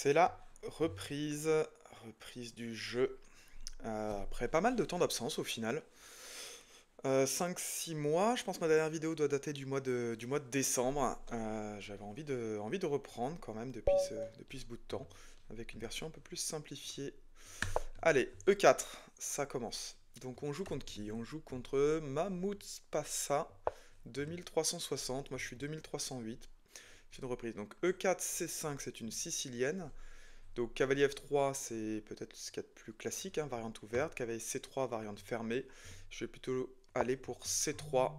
C'est la reprise du jeu. Après pas mal de temps d'absence au final. 5-6 mois, je pense que ma dernière vidéo doit dater du mois de décembre. J'avais envie de reprendre quand même depuis ce bout de temps, avec une version un peu plus simplifiée. Allez, E4, ça commence. Donc on joue contre qui? On joue contre Mahmoud Spassa, 2360, moi je suis 2308. C'est une reprise. Donc E4, C5, c'est une sicilienne. Donc cavalier F3, c'est peut-être ce qu'il y a de plus classique, hein, variante ouverte. Cavalier C3, variante fermée. Je vais plutôt aller pour C3.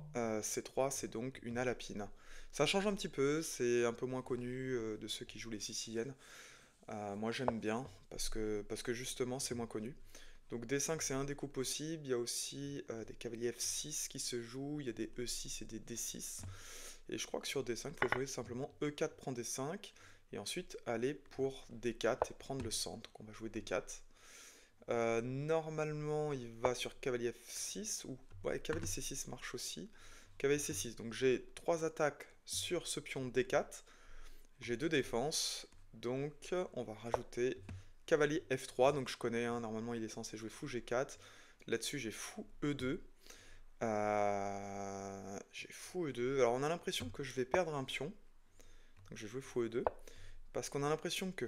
C3, c'est donc une alapine. Ça change un petit peu, c'est un peu moins connu de ceux qui jouent les siciliennes. Moi j'aime bien, parce que justement c'est moins connu. Donc D5 c'est un des coups possibles, il y a aussi des cavaliers F6 qui se jouent, il y a des E6 et des D6. Et je crois que sur D5, il faut jouer simplement E4 prend D5, et ensuite aller pour D4 et prendre le centre. Donc on va jouer D4. Normalement, il va sur cavalier F6, ou ouais, cavalier C6 marche aussi. Cavalier C6, donc j'ai 3 attaques sur ce pion D4, j'ai 2 défenses, donc on va rajouter cavalier F3, donc je connais, hein, normalement il est censé jouer fou G4, là-dessus j'ai fou E2, j'ai fou E2. Alors on a l'impression que je vais perdre un pion. Donc je vais jouer fou E2. Parce qu'on a l'impression que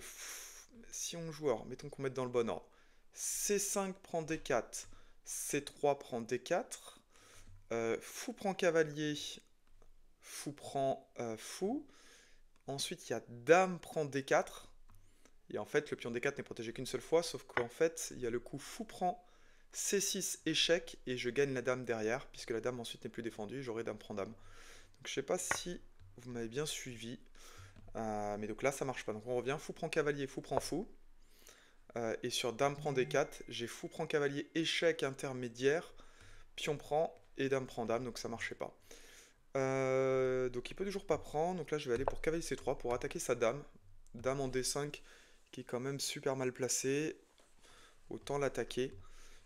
si on joue, alors mettons qu'on mette dans le bon ordre. C5 prend D4, C3 prend D4, fou prend cavalier, fou prend fou. Ensuite il y a dame prend D4. Et en fait le pion D4 n'est protégé qu'une seule fois, sauf qu'en fait il y a le coup fou prend C6 échec et je gagne la dame derrière, puisque la dame ensuite n'est plus défendue, j'aurai dame prend dame. Donc je sais pas si vous m'avez bien suivi, mais donc là ça marche pas. Donc on revient, fou prend cavalier, fou prend fou. Et sur dame prend D4, j'ai fou prend cavalier, échec intermédiaire, pion prend et dame prend dame, donc ça marchait pas. Donc il peut toujours pas prendre, donc là je vais aller pour cavalier C3 pour attaquer sa dame. Dame en D5 qui est quand même super mal placée, autant l'attaquer.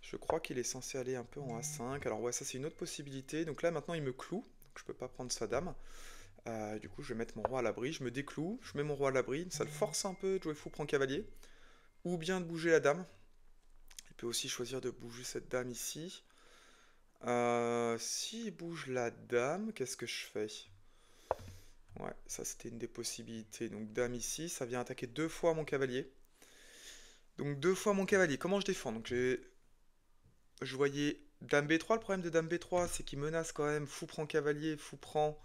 Je crois qu'il est censé aller un peu en A5. Alors ouais, ça c'est une autre possibilité. Donc là maintenant il me cloue, donc je peux pas prendre sa dame. Du coup je vais mettre mon roi à l'abri, je me décloue, je mets mon roi à l'abri. Ça le force un peu de jouer fou prend cavalier. Ou bien de bouger la dame. Il peut aussi choisir de bouger cette dame ici. S'il bouge la dame, qu'est-ce que je fais? Ouais, ça c'était une des possibilités. Donc dame ici, ça vient attaquer 2 fois mon cavalier. Donc 2 fois mon cavalier, comment je défends? Donc je voyais dame B3. Le problème de dame B3, c'est qu'il menace quand même fou prend cavalier, fou prend,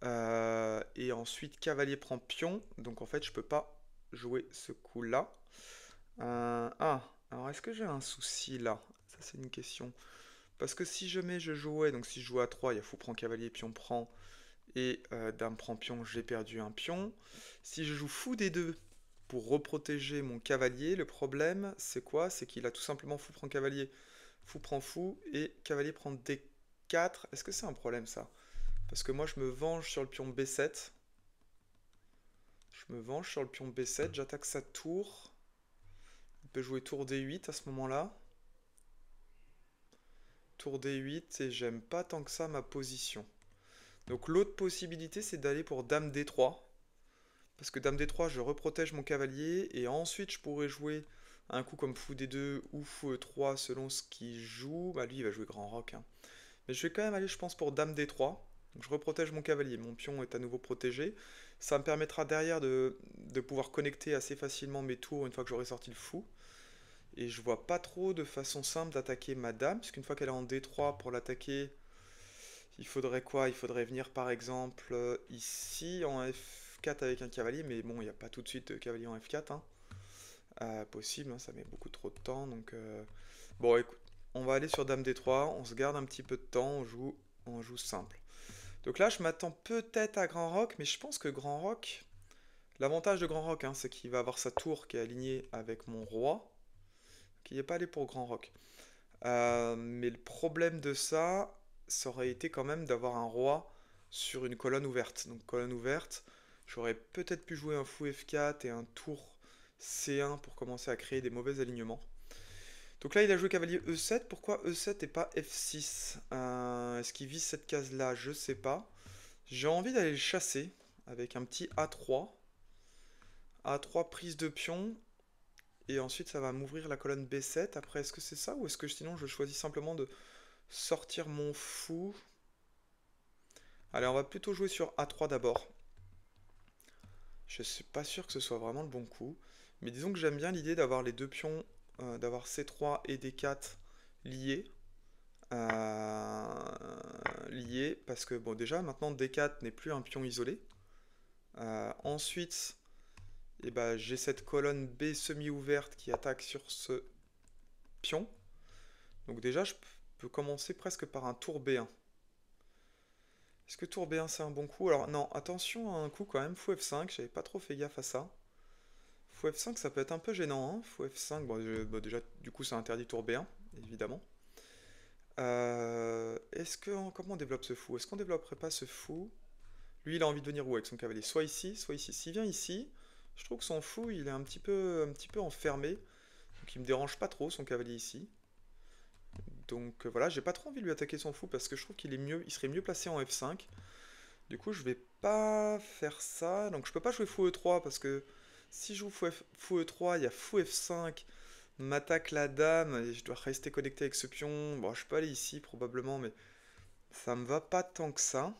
et ensuite cavalier prend pion. Donc en fait, je peux pas jouer ce coup-là. Alors est-ce que j'ai un souci là? Ça c'est une question. Parce que si je jouais, donc si je joue à 3, il y a fou prend cavalier, pion prend, et dame prend pion, j'ai perdu un pion. Si je joue fou D2 pour reprotéger mon cavalier, le problème c'est quoi? C'est qu'il a tout simplement fou prend cavalier, fou prend fou, et cavalier prend D4. Est-ce que c'est un problème ça? Parce que moi je me venge sur le pion B7. Je me venge sur le pion B7, j'attaque sa tour. Il peut jouer tour D8 à ce moment-là. Tour D8 et j'aime pas tant que ça ma position. Donc l'autre possibilité c'est d'aller pour dame D3. Parce que dame D3 je reprotège mon cavalier et ensuite je pourrais jouer un coup comme fou D2 ou fou E3 selon ce qu'il joue. Bah lui il va jouer grand roc, hein. Mais je vais quand même aller je pense pour dame D3. Donc je reprotège mon cavalier, mon pion est à nouveau protégé. Ça me permettra derrière de pouvoir connecter assez facilement mes tours une fois que j'aurai sorti le fou. Et je vois pas trop de façon simple d'attaquer ma dame, puisqu'une fois qu'elle est en D3 pour l'attaquer, il faudrait quoi? Il faudrait venir par exemple ici en F4 avec un cavalier, mais bon, il n'y a pas tout de suite de cavalier en F4, hein. Possible, hein, ça met beaucoup trop de temps, donc... Bon, écoute, on va aller sur dame D3, on se garde un petit peu de temps, on joue simple. Donc là, je m'attends peut-être à grand roc, mais je pense que grand roc... L'avantage de grand roc, hein, c'est qu'il va avoir sa tour qui est alignée avec mon roi, qui n'est pas allé pour grand roc. Mais le problème de ça, ça aurait été quand même d'avoir un roi sur une colonne ouverte. Donc colonne ouverte, j'aurais peut-être pu jouer un fou F4 et un tour C1 pour commencer à créer des mauvais alignements. Donc là, il a joué cavalier E7. Pourquoi E7 et pas F6? Est-ce qu'il vise cette case-là? Je sais pas. J'ai envie d'aller le chasser avec un petit A3. A3 prise de pion. Et ensuite, ça va m'ouvrir la colonne B7. Après, est-ce que c'est ça? Ou est-ce que sinon, je choisis simplement de sortir mon fou? Allez, on va plutôt jouer sur A3 d'abord. Je suis pas sûr que ce soit vraiment le bon coup. Mais disons que j'aime bien l'idée d'avoir les deux pions, d'avoir C3 et D4 liés. Liés, parce que, bon, déjà, maintenant, D4 n'est plus un pion isolé. Ensuite, eh ben, j'ai cette colonne B semi-ouverte qui attaque sur ce pion. Donc déjà, je peux commencer presque par un tour B1. Est-ce que tour B1 c'est un bon coup? Alors non, attention à un coup quand même, fou F5, j'avais pas trop fait gaffe à ça. Fou F5 ça peut être un peu gênant, hein. Fou F5, bon, bon, déjà du coup ça interdit tour B1, évidemment. Comment on développe ce fou? Est-ce qu'on développerait pas ce fou? Lui il a envie de venir où avec son cavalier? Soit ici, soit ici. S'il vient ici, je trouve que son fou il est un petit peu enfermé. Donc il me dérange pas trop son cavalier ici. Donc voilà, j'ai pas trop envie de lui attaquer son fou parce que je trouve qu'il est mieux, il serait mieux placé en F5. Du coup, je vais pas faire ça. Donc je peux pas jouer fou E3 parce que si je joue fou E3, il y a fou F5, m'attaque la dame et je dois rester connecté avec ce pion. Bon, je peux aller ici probablement, mais ça me va pas tant que ça.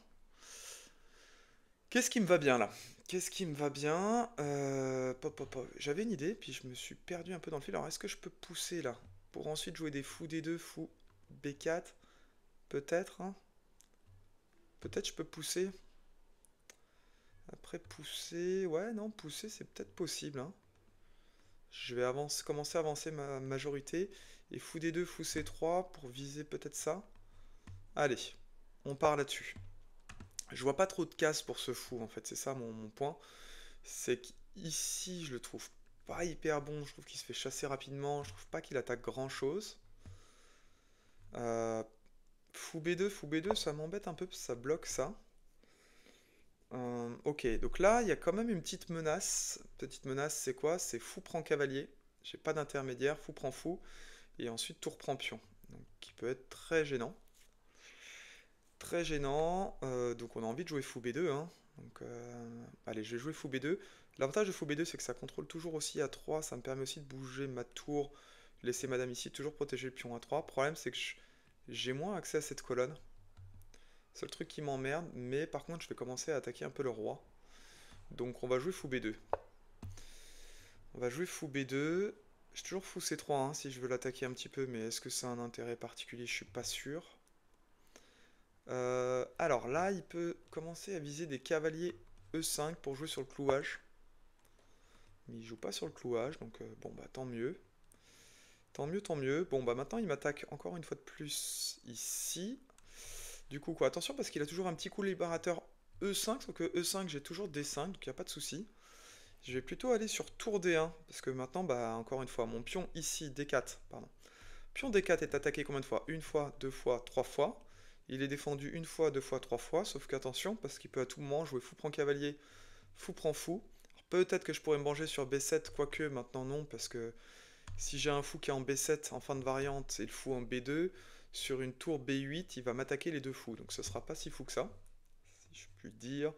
Qu'est-ce qui me va bien là? Qu'est-ce qui me va bien? J'avais une idée, puis je me suis perdu un peu dans le fil. Alors, est-ce que je peux pousser là? Pour ensuite jouer des fous D2, fou B4? Peut-être, hein. Peut-être je peux pousser. Après pousser... Ouais, non, pousser c'est peut-être possible, hein. Je vais commencer à avancer ma majorité. Et fou D2, fou C3 pour viser peut-être ça. Allez, on part là-dessus. Je vois pas trop de cases pour ce fou en fait, c'est ça mon point. C'est qu'ici je le trouve pas hyper bon, je trouve qu'il se fait chasser rapidement, je trouve pas qu'il attaque grand-chose. Fou B2, ça m'embête un peu parce que ça bloque ça. Ok, donc là, il y a quand même une petite menace. Petite menace, c'est quoi? C'est fou prend cavalier. J'ai pas d'intermédiaire, fou prend fou. Et ensuite, tour prend pion. Donc, qui peut être très gênant. Très gênant. Donc, on a envie de jouer fou B2, hein. Donc, allez, je vais jouer fou B2. L'avantage de fou B2, c'est que ça contrôle toujours aussi A3. Ça me permet aussi de bouger ma tour. Laisser madame ici, toujours protéger le pion A3. Le problème, c'est que j'ai moins accès à cette colonne. C'est le truc qui m'emmerde, mais par contre je vais commencer à attaquer un peu le roi. Donc on va jouer fou B2. On va jouer fou B2. J'ai toujours fou C3 hein, si je veux l'attaquer un petit peu, mais est-ce que c'est un intérêt particulier? Je suis pas sûr. Alors là, il peut commencer à viser des cavaliers E5 pour jouer sur le clouage. Mais il joue pas sur le clouage, donc bon bah tant mieux. Tant mieux, tant mieux. Bon bah maintenant il m'attaque encore une fois de plus ici. Du coup, quoi, attention parce qu'il a toujours un petit coup libérateur E5, sauf que E5 j'ai toujours D5, donc il n'y a pas de souci. Je vais plutôt aller sur tour D1, parce que maintenant, bah encore une fois, mon pion ici, D4, pardon. Pion D4 est attaqué combien de fois? Une fois, deux fois, trois fois. Il est défendu une fois, deux fois, trois fois, sauf qu'attention, parce qu'il peut à tout moment jouer fou prend cavalier, fou prend fou. Peut-être que je pourrais me venger sur B7, quoique maintenant non, parce que si j'ai un fou qui est en B7 en fin de variante et le fou en B2, sur une tour B8, il va m'attaquer les deux fous. Donc ce sera pas si fou que ça, si je puis dire.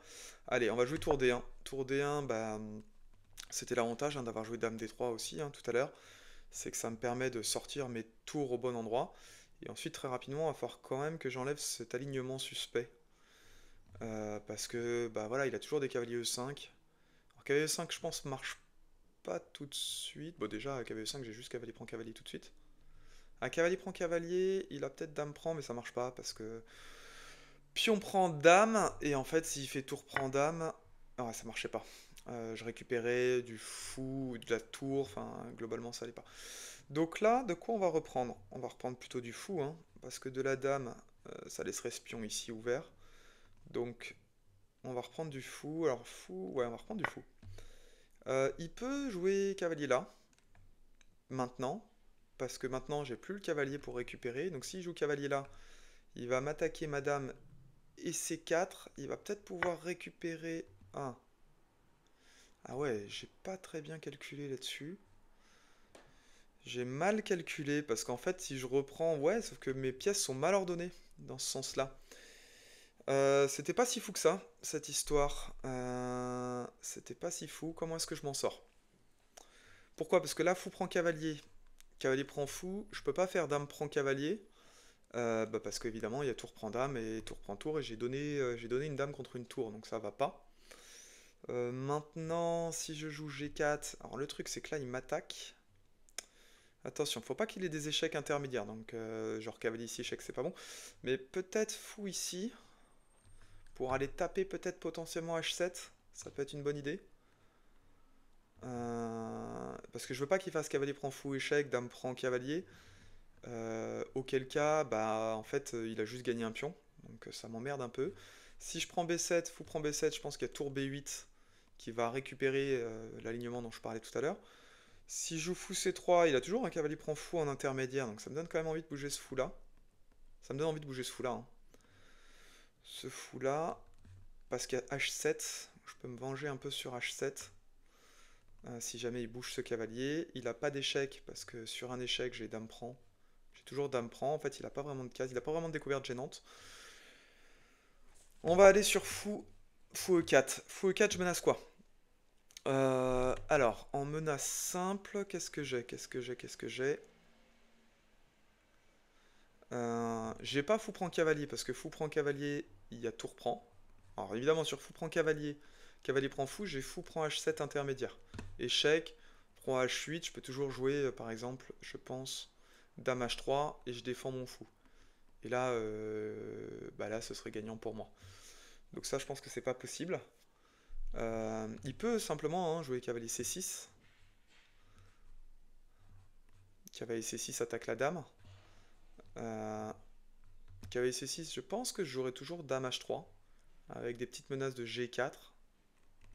Allez, on va jouer tour D1. Tour D1, bah, c'était l'avantage hein, d'avoir joué Dame D3 aussi hein, tout à l'heure. C'est que ça me permet de sortir mes tours au bon endroit. Et ensuite, très rapidement, il va falloir quand même que j'enlève cet alignement suspect. Parce que, bah voilà, il a toujours des cavaliers E5. Alors, cavalier E5, je pense, marche pas tout de suite. Bon, déjà, à cavalier E5, j'ai juste cavalier prend cavalier tout de suite. Un cavalier prend cavalier, il a peut-être dame prend, mais ça marche pas parce que pion prend dame, et en fait, s'il fait tour prend dame, ah ouais, ça marchait pas. Je récupérais du fou, de la tour, enfin, globalement, ça allait pas. Donc là, de quoi on va reprendre? On va reprendre plutôt du fou, hein, parce que de la dame, ça laisserait ce pion ici ouvert. Donc, on va reprendre du fou. Alors, fou, ouais, on va reprendre du fou. Il peut jouer cavalier là, maintenant, parce que maintenant j'ai plus le cavalier pour récupérer. Donc s'il joue cavalier là, il va m'attaquer madame et C4. Il va peut-être pouvoir récupérer un. Ah ouais, j'ai pas très bien calculé là-dessus. J'ai mal calculé parce qu'en fait si je reprends, ouais, sauf que mes pièces sont mal ordonnées dans ce sens-là. C'était pas si fou que ça, cette histoire. C'était pas si fou. Comment est-ce que je m'en sors? Pourquoi? Parce que là, fou prend cavalier. Cavalier prend fou. Je peux pas faire dame prend cavalier. Bah parce qu'évidemment, il y a tour prend dame et tour prend tour. Et j'ai donné une dame contre une tour. Donc ça va pas. Maintenant, si je joue G4. Alors le truc, c'est que là, il m'attaque. Attention, faut pas qu'il ait des échecs intermédiaires. Donc, genre cavalier ici, échec, c'est pas bon. Mais peut-être fou ici. Pour aller taper peut-être potentiellement H7, ça peut être une bonne idée. Parce que je veux pas qu'il fasse cavalier prend fou échec, dame prend cavalier. Auquel cas, bah en fait, il a juste gagné un pion. Donc ça m'emmerde un peu. Si je prends B7, fou prend B7, je pense qu'il y a tour B8 qui va récupérer l'alignement dont je parlais tout à l'heure. Si je joue fou C3, il a toujours un cavalier prend fou en intermédiaire, donc ça me donne quand même envie de bouger ce fou là. Ça me donne envie de bouger ce fou là, hein. Ce fou là. Parce qu'il y a H7, je peux me venger un peu sur H7. Si jamais il bouge ce cavalier. Il n'a pas d'échec, parce que sur un échec, j'ai dame prend. J'ai toujours dame prend. En fait, il n'a pas vraiment de case, il n'a pas vraiment de découverte gênante. On va aller sur fou E4. Fou E4, je menace quoi? Alors, en menace simple, qu'est-ce que j'ai? J'ai pas fou prend cavalier, parce que fou prend cavalier, il y a tour prend. Alors évidemment, sur fou prend cavalier, cavalier prend fou, j'ai fou prend H7 intermédiaire. Échec, prend H8, je peux toujours jouer, par exemple, je pense, dame H3, et je défends mon fou. Et là, bah là, ce serait gagnant pour moi. Donc ça, je pense que c'est pas possible. Il peut simplement jouer cavalier C6. Cavalier C6 attaque la dame. Cavalier C6, je pense que je jouerai toujours dame H3, avec des petites menaces de G4,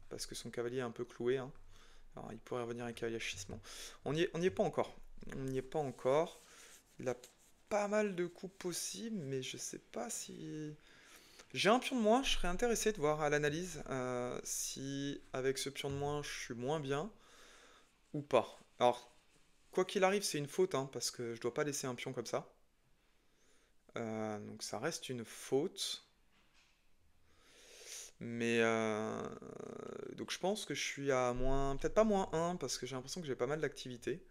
parce que son cavalier est un peu cloué, hein. Alors il pourrait revenir avec cavalier H6, bon. On n'y est pas encore. On n'y est pas encore. Il a pas mal de coups possibles, mais je sais pas si... J'ai un pion de moins, je serais intéressé de voir à l'analyse si avec ce pion de moins je suis moins bien ou pas. Alors, quoi qu'il arrive, c'est une faute, hein, parce que je dois pas laisser un pion comme ça. Donc ça reste une faute. Mais donc je pense que je suis à moins, peut-être pas moins 1 parce que j'ai l'impression que j'ai pas mal d'activité.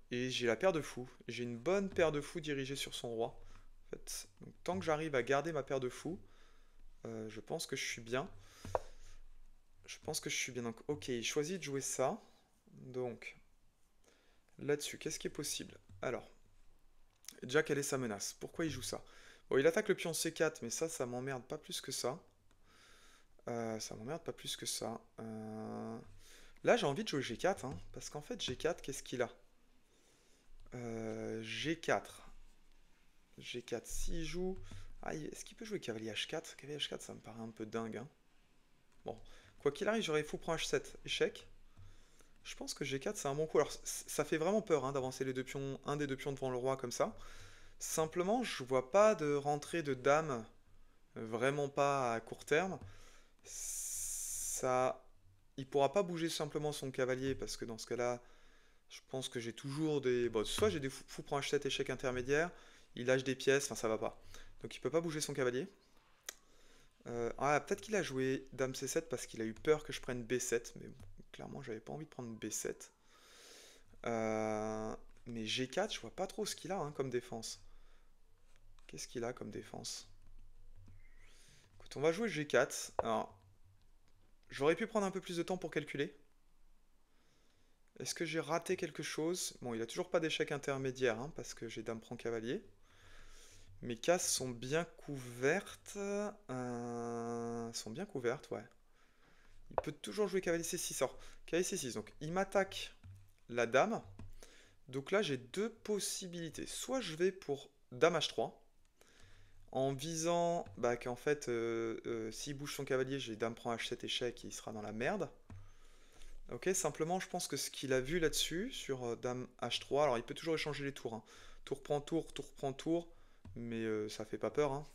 Et j'ai la paire de fous. J'ai une bonne paire de fous dirigée sur son roi. En fait. Donc, tant que j'arrive à garder ma paire de fous, je pense que je suis bien. Je pense que je suis bien. Donc ok, il choisit de jouer ça. Donc là-dessus, qu'est-ce qui est possible? Alors, déjà quelle est sa menace? Pourquoi il joue ça? Bon, il attaque le pion C4, mais ça m'emmerde pas plus que ça. Ça m'emmerde pas plus que ça. Là, j'ai envie de jouer G4, hein, parce qu'en fait, G4, qu'est-ce qu'il a? G4. G4, s'il joue... Ah, est-ce qu'il peut jouer cavalier H4? Cavalier H4, ça me paraît un peu dingue, hein. Bon, quoi qu'il arrive, j'aurais fou prend H7, échec. Je pense que G4, c'est un bon coup. Alors, ça fait vraiment peur, hein, d'avancer les deux pions, un des deux pions devant le roi comme ça. Simplement, je vois pas de rentrée de dame, vraiment pas à court terme. Ça... Il pourra pas bouger simplement son cavalier, parce que dans ce cas-là, je pense que j'ai toujours des... Bon, soit j'ai des fou prend H7, échec intermédiaire, il lâche des pièces, enfin ça va pas. Donc il peut pas bouger son cavalier. Ah, peut-être qu'il a joué dame C7 parce qu'il a eu peur que je prenne B7, mais bon, clairement j'avais pas envie de prendre B7. Mais G4, je vois pas trop ce qu'il a, hein, comme défense. Qu'est-ce qu'il a comme défense? Écoute, on va jouer G4. Alors, j'aurais pu prendre un peu plus de temps pour calculer. Est-ce que j'ai raté quelque chose? Bon, il a toujours pas d'échec intermédiaire, hein, parce que j'ai dame prend cavalier. Mes cases sont bien couvertes. Sont bien couvertes, ouais. Il peut toujours jouer cavalier C6. Alors, cavalier C6, donc il m'attaque la dame. Donc là, j'ai deux possibilités. Soit je vais pour dame H3, en visant bah, qu'en fait, s'il bouge son cavalier, j'ai dame prend H7 échec et il sera dans la merde. Ok, simplement, je pense que ce qu'il a vu là-dessus, sur dame H3, alors il peut toujours échanger les tours, hein. Tour prend tour, tour prend tour, mais ça fait pas peur, hein.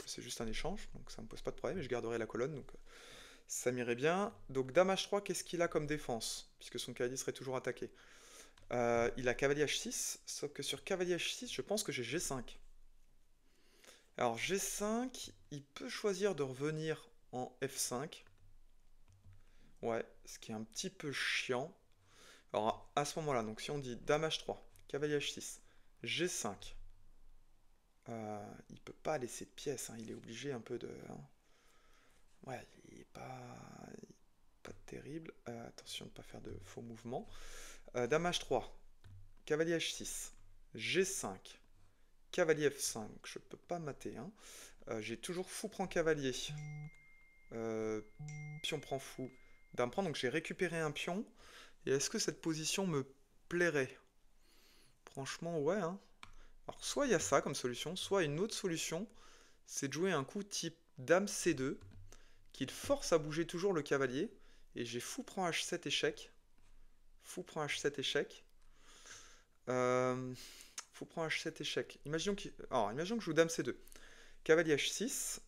C'est juste un échange, donc ça me pose pas de problème, et je garderai la colonne, donc ça m'irait bien. Donc dame H3, qu'est-ce qu'il a comme défense? Puisque son cavalier serait toujours attaqué. Il a cavalier H6, sauf que sur cavalier H6, je pense que j'ai G5. Alors G5, il peut choisir de revenir en F5. Ouais, ce qui est un petit peu chiant. Alors à ce moment-là, donc si on dit Dame H3, cavalier H6, G5, il peut pas laisser de pièces, hein, il est obligé un peu de... hein. Ouais, il est pas terrible. Attention de ne pas faire de faux mouvements. Dame H3, cavalier H6, G5, cavalier F5, je peux pas mater, hein. J'ai toujours fou prend cavalier. Pion prend fou. Dame prend, donc j'ai récupéré un pion. Et est-ce que cette position me plairait? Franchement, ouais, hein. Alors, soit il y a ça comme solution, soit une autre solution, c'est de jouer un coup type Dame C2, qui le force à bouger toujours le cavalier. Et j'ai fou prend H7 échec. Fou prend H7 échec. Euh, Fou prend H7 échec. Imaginons que je joue Dame C2. Cavalier H6.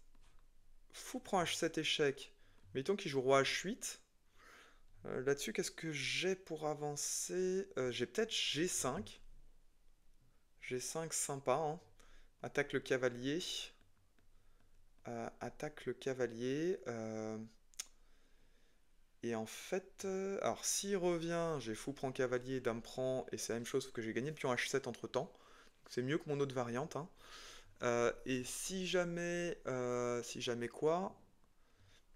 Fou prend H7 échec. Mettons qu'il joue Roi H8. Là-dessus, qu'est-ce que j'ai pour avancer? J'ai peut-être G5. G5, sympa, hein. Attaque le cavalier. Attaque le cavalier. Et en fait, alors s'il revient, j'ai fou prend cavalier, dame prend, et c'est la même chose, sauf que j'ai gagné le pion H7 entre temps. C'est mieux que mon autre variante, hein. Et si jamais quoi?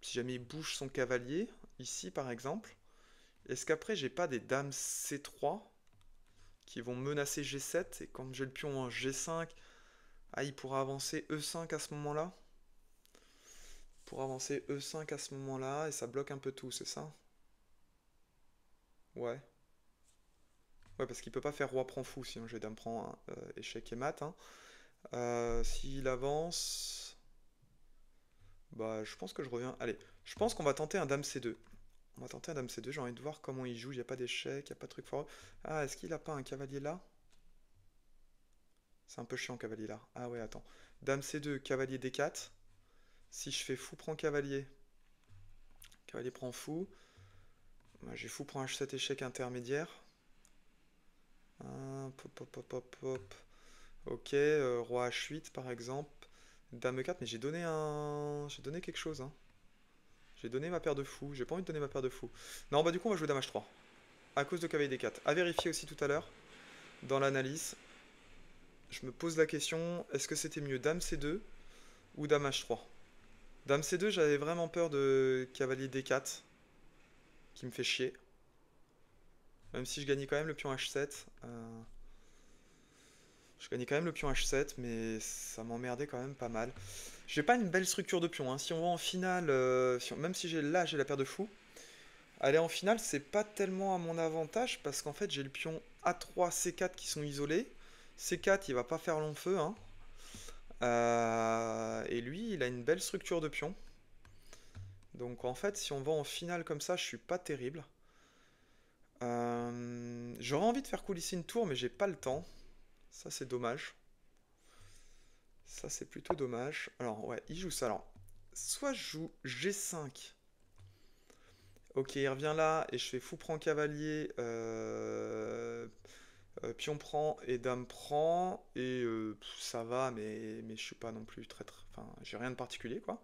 Si jamais il bouge son cavalier, ici par exemple, est-ce qu'après j'ai pas des dames C3 qui vont menacer G7, et quand j'ai le pion en G5, ah, il pourra avancer E5 à ce moment-là? Pour avancer E5 à ce moment-là, et ça bloque un peu tout, c'est ça? Ouais. Ouais, parce qu'il peut pas faire roi prend fou, sinon j'ai dame prend hein, échec et mat, hein. S'il avance... Bah, je pense que je reviens... Allez, je pense qu'on va tenter un dame C2. On va tenter un dame C2, j'ai envie de voir comment il joue, il n'y a pas d'échec, il n'y a pas de truc fort. Ah, est-ce qu'il a pas un cavalier là? C'est un peu chiant, cavalier là. Ah ouais, attends. Dame C2, cavalier D4. Si je fais fou prend cavalier, cavalier prend fou. J'ai fou prend H7 échec intermédiaire. Pop, pop, pop, pop, pop. Ok, roi H8 par exemple. Dame E4, mais j'ai donné quelque chose, hein. J'ai donné ma paire de fous. J'ai pas envie de donner ma paire de fous. Non, bah du coup, on va jouer Dame H3. À cause de cavalier D4. À vérifier aussi tout à l'heure, dans l'analyse. Je me pose la question, est-ce que c'était mieux Dame C2 ou Dame H3? Dame C2, j'avais vraiment peur de cavalier D4, qui me fait chier. Même si je gagnais quand même le pion H7. Je gagnais quand même le pion H7, mais ça m'emmerdait quand même pas mal. J'ai pas une belle structure de pion, hein. Si on va en finale, même si j'ai la paire de fous, aller en finale, c'est pas tellement à mon avantage, parce qu'en fait, j'ai le pion A3, C4 qui sont isolés. C4, il va pas faire long feu, hein. Et lui, il a une belle structure de pion. Donc en fait, si on va en finale comme ça, je suis pas terrible. J'aurais envie de faire coulisser une tour, mais j'ai pas le temps. Ça, c'est dommage. Ça, c'est plutôt dommage. Alors, ouais, il joue ça. Alors, soit je joue G5. Ok, il revient là, et je fais fou prend cavalier. Pion prend et dame prend. Et ça va, mais je suis pas non plus très... Enfin, j'ai rien de particulier, quoi.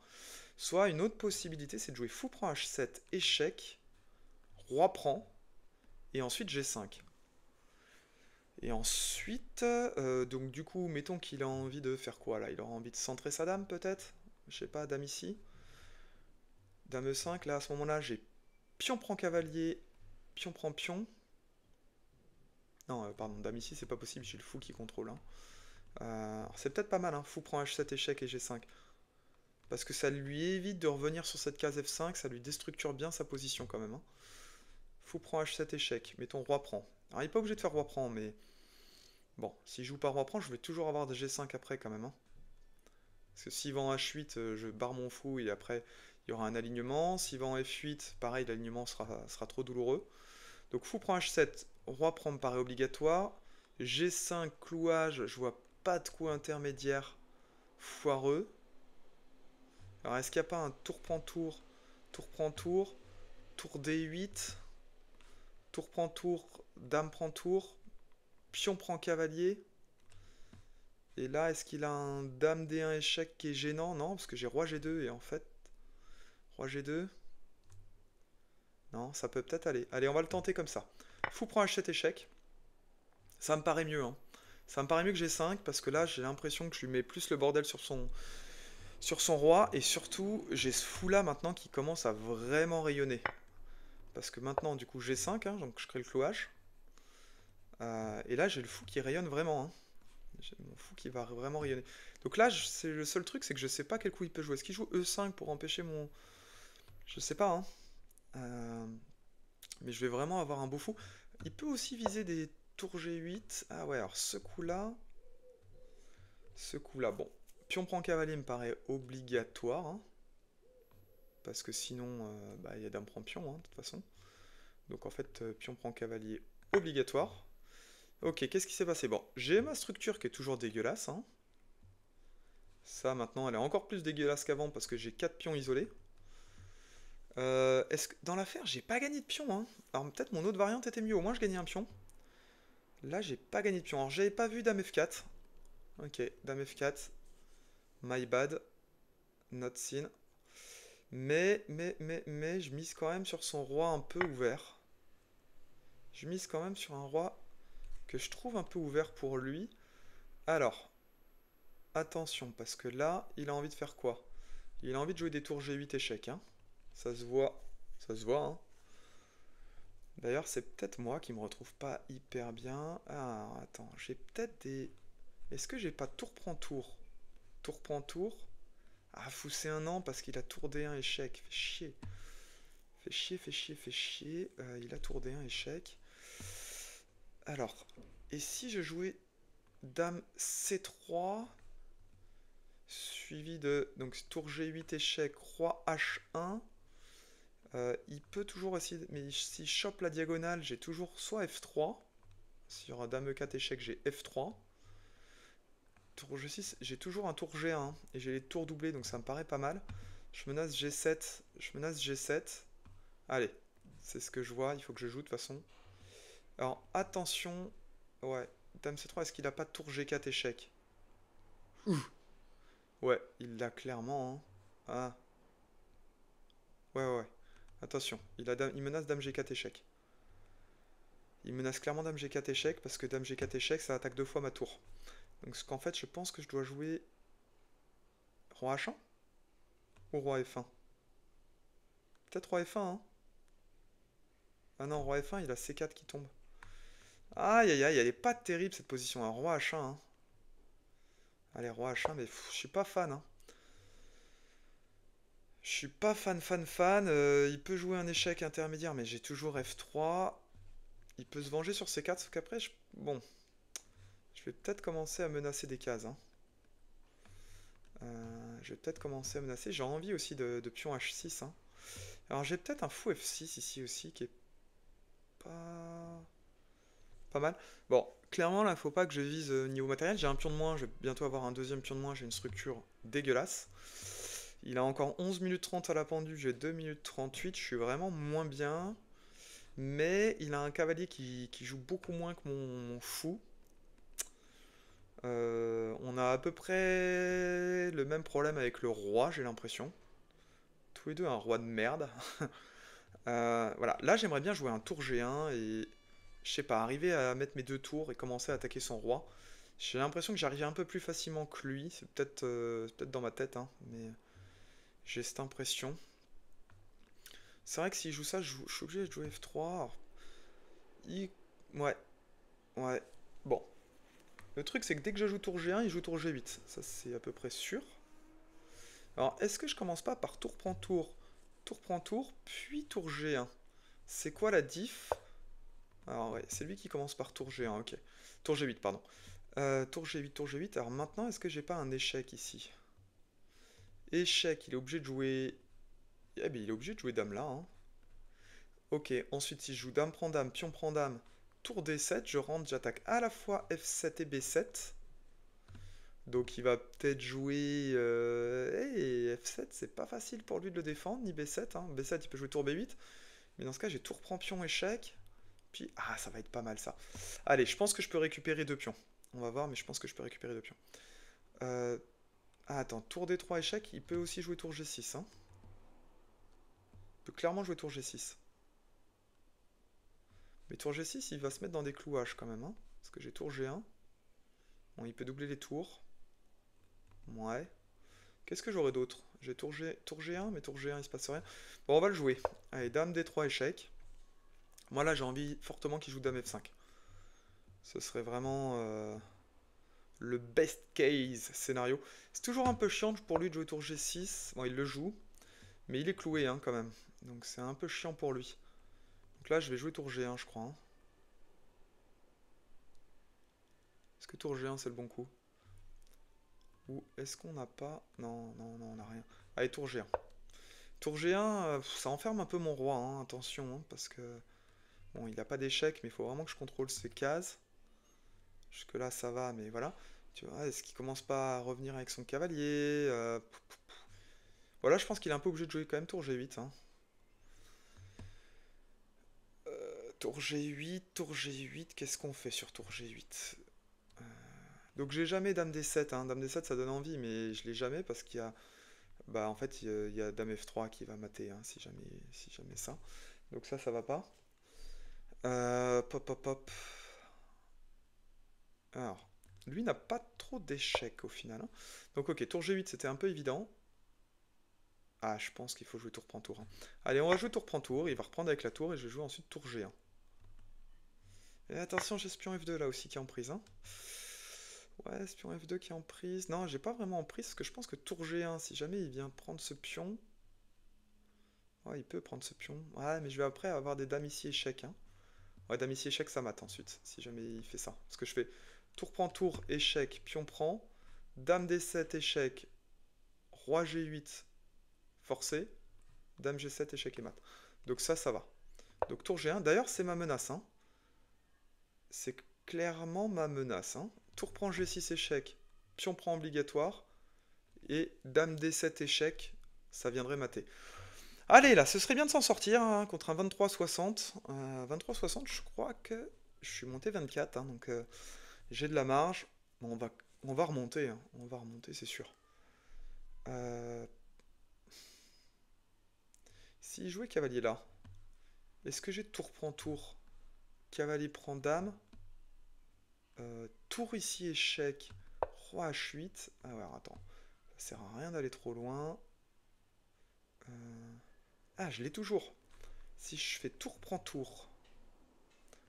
Soit une autre possibilité, c'est de jouer fou prend H7, échec, roi prend, et ensuite G5. Et ensuite, donc du coup, mettons qu'il a envie de faire quoi là? Il aura envie de centrer sa dame peut-être? Je sais pas, dame ici. Dame E5, là à ce moment-là, j'ai pion prend cavalier, pion prend pion. Non, pardon, dame ici, c'est pas possible, j'ai le fou qui contrôle, hein. C'est peut-être pas mal, hein, fou prend H7 échec et G5. Parce que ça lui évite de revenir sur cette case F5, ça lui déstructure bien sa position quand même, hein. Fou prend H7 échec, mettons roi prend. Alors il n'est pas obligé de faire roi prend, mais... Bon, s'il joue pas roi prend, je vais toujours avoir des G5 après quand même, hein. Parce que s'il va en H8, je barre mon fou et après il y aura un alignement. S'il va en F8, pareil, l'alignement sera trop douloureux. Donc fou prend H7, roi prend me paraît obligatoire. G5, clouage, je vois pas de coup intermédiaire foireux. Alors est-ce qu'il n'y a pas un tour prend tour, tour prend tour, tour D8, tour prend tour, dame prend tour, pion prend cavalier. Et là, est-ce qu'il a un dame D1 échec qui est gênant? Non, parce que j'ai roi G2 et en fait, roi G2. Non, ça peut peut-être aller. Allez, on va le tenter comme ça. Fou prend H7 échec. Ça me paraît mieux, hein. Ça me paraît mieux que G5 parce que là, j'ai l'impression que je lui mets plus le bordel sur son roi. Et surtout, j'ai ce fou là maintenant qui commence à vraiment rayonner. Parce que maintenant, du coup, G5, hein, donc je crée le clouage. Et là, j'ai le fou qui rayonne vraiment, hein. J'ai mon fou qui va vraiment rayonner. Donc là, c'est le seul truc, c'est que je sais pas quel coup il peut jouer. Est-ce qu'il joue E5 pour empêcher mon... Je sais pas, hein. Euh, Mais je vais vraiment avoir un beau fou. Il peut aussi viser des tours G8. Ah ouais, alors ce coup-là... Ce coup-là, bon. Pion prend cavalier me paraît obligatoire, hein. Parce que sinon, bah, il y a dame prend pion, hein, de toute façon. Donc en fait, pion prend cavalier obligatoire. Ok, qu'est-ce qui s'est passé? Bon, j'ai ma structure qui est toujours dégueulasse, hein. Ça, maintenant, elle est encore plus dégueulasse qu'avant parce que j'ai 4 pions isolés. Est-ce que dans l'affaire, j'ai pas gagné de pion, hein? Alors peut-être mon autre variante était mieux, au moins je gagnais un pion. Là, j'ai pas gagné de pion. Alors j'avais pas vu dame F4. Ok, dame F4. My bad. Not seen. Mais, je mise quand même sur son roi un peu ouvert. Je mise quand même sur un roi que je trouve un peu ouvert pour lui. Alors, attention, parce que là, il a envie de faire quoi? Il a envie de jouer des tours G8 échecs, hein. Ça se voit. Ça se voit, hein. D'ailleurs, c'est peut-être moi qui me retrouve pas hyper bien. Ah, attends, j'ai peut-être des... Est-ce que j'ai pas tour prend tour? Tour prend tour? Ah, fou, c'est un an parce qu'il a tour D1 échec. Fait chier. Fait chier, fait chier, fait chier. Il a tour D1 échec. Alors, et si je jouais dame C3 suivi de donc tour G8 échec, roi H1. Il peut toujours essayer, mais si je chope la diagonale, j'ai toujours soit F3. Sur dame E4 échec, j'ai F3. Tour G6, j'ai toujours un tour G1 et j'ai les tours doublés, donc ça me paraît pas mal. Je menace G7, je menace G7. Allez, c'est ce que je vois, il faut que je joue de toute façon. Alors attention, ouais, dame C3, est-ce qu'il a pas de tour G4 échec? Ouais, il l'a clairement, hein. Ah, ouais. Attention, il menace dame G4 échec. Il menace clairement dame G4 échec parce que dame G4 échec, ça attaque 2 fois ma tour. Donc ce qu'en fait, je pense que je dois jouer roi H1 ou roi F1. Peut-être roi F1, hein. Ah non, roi F1, il a C4 qui tombe. Aïe aïe aïe, elle est pas terrible cette position. Un roi H1, hein. Allez, roi H1, mais je suis pas fan, hein. Je suis pas fan. Il peut jouer un échec intermédiaire, mais j'ai toujours F3. Il peut se venger sur C4, sauf qu'après, bon. Je vais peut-être commencer à menacer des cases, hein. Je vais peut-être commencer à menacer. J'ai envie aussi de pion H6, hein. Alors j'ai peut-être un fou F6 ici aussi, qui est pas mal. Bon, clairement, là, faut pas que je vise niveau matériel. J'ai un pion de moins, je vais bientôt avoir un deuxième pion de moins. J'ai une structure dégueulasse. Il a encore 11 minutes 30 à la pendule, j'ai 2 minutes 38. Je suis vraiment moins bien. Mais il a un cavalier qui joue beaucoup moins que mon fou. On a à peu près le même problème avec le roi, j'ai l'impression. Tous les deux un roi de merde. Voilà, là j'aimerais bien jouer un tour G1 et je sais pas, arriver à mettre mes deux tours et commencer à attaquer son roi. J'ai l'impression que j'arrivais un peu plus facilement que lui, c'est peut-être dans ma tête, hein, mais j'ai cette impression. C'est vrai que s'il joue ça, je suis obligé de jouer F3. Alors, il- Ouais, ouais. Bon, le truc c'est que dès que je joue tour G1, il joue tour G8. Ça c'est à peu près sûr. Alors, est-ce que je commence pas par tour prend tour, puis tour G1? C'est quoi la diff? Alors ouais, c'est lui qui commence par tour G1, ok. Tour G8, pardon. Tour G8, tour G8. Alors maintenant, est-ce que j'ai pas un échec ici? Échec, il est obligé de jouer... Eh bien, il est obligé de jouer dame là, hein. Ok, ensuite si je joue dame prend dame, pion prend dame, tour D7, je rentre, j'attaque à la fois F7 et B7. Donc il va peut-être jouer... hey, F7, c'est pas facile pour lui de le défendre, ni B7, hein. B7, il peut jouer tour B8. Mais dans ce cas, j'ai tour prend pion échec. Puis, ah, ça va être pas mal ça. Allez, je pense que je peux récupérer deux pions. On va voir, mais je pense que je peux récupérer 2 pions. Ah, attends, tour D3 échec, il peut aussi jouer tour G6. Hein. Il peut clairement jouer tour G6. Mais tour G6, il va se mettre dans des clouages quand même. Hein, parce que j'ai tour G1. Bon, il peut doubler les tours. Ouais. Qu'est-ce que j'aurais d'autre? J'ai tour G1, mais tour G1, il se passe rien. Bon, on va le jouer. Allez, dame D3 échec. Moi là, j'ai envie fortement qu'il joue dame F5. Ce serait vraiment le best case scénario. C'est toujours un peu chiant pour lui de jouer tour G6. Bon, il le joue, mais il est cloué hein, quand même. Donc c'est un peu chiant pour lui. Donc là, je vais jouer tour G1, je crois. Hein. Est-ce que tour G1, c'est le bon coup? Ou est-ce qu'on n'a pas... Non, non, non, on n'a rien. Allez, tour G1. Tour G1, ça enferme un peu mon roi, hein, attention, hein, parce que... Bon, il n'a pas d'échec, mais il faut vraiment que je contrôle ses cases. Jusque là, ça va, mais voilà. Tu vois, est-ce qu'il commence pas à revenir avec son cavalier Voilà, je pense qu'il est un peu obligé de jouer quand même tour G8. Hein. Tour G8, tour G8, qu'est-ce qu'on fait sur tour G8 Donc j'ai jamais dame D7, hein. Dame D7 ça donne envie, mais je l'ai jamais parce qu'il y a... Bah en fait, il y a dame F3 qui va mater, hein, si jamais ça. Donc ça va pas. Pop, pop, pop. Alors, lui n'a pas trop d'échecs au final. Hein. Donc ok, tour G8 c'était un peu évident. Ah, je pense qu'il faut jouer tour prend tour. Hein. Allez, on va jouer tour prend tour, il va reprendre avec la tour et je vais jouer ensuite tour G1. Et attention, j'ai espion F2 là aussi qui est en prise. Hein. Ouais, espion F2 qui est en prise. Non, j'ai pas vraiment en prise parce que je pense que tour G1, si jamais il vient prendre ce pion... Ouais, il peut prendre ce pion. Ouais, mais je vais après avoir des dames ici échec. Hein. Ouais, dame ici échec, ça mate ensuite, si jamais il fait ça. Parce que je fais tour prend tour, échec, pion prend, dame D7 échec, roi G8 forcé, dame G7 échec et mat. Donc ça va. Donc tour G1, d'ailleurs c'est ma menace. Hein. C'est clairement ma menace. Hein. Tour prend G6 échec, pion prend obligatoire, et dame D7 échec, ça viendrait mater. Allez là, ce serait bien de s'en sortir hein, contre un 23-60. 23-60, je crois que je suis monté 24, hein, donc j'ai de la marge. Bon, on va remonter, hein, on va remonter, c'est sûr. Si je jouais cavalier là, est-ce que j'ai tour prend tour? Cavalier prend dame. Tour ici échec. Roi H8. Ah ouais, alors, attends. Ça sert à rien d'aller trop loin. Ah, je l'ai toujours. Si je fais tour prend tour.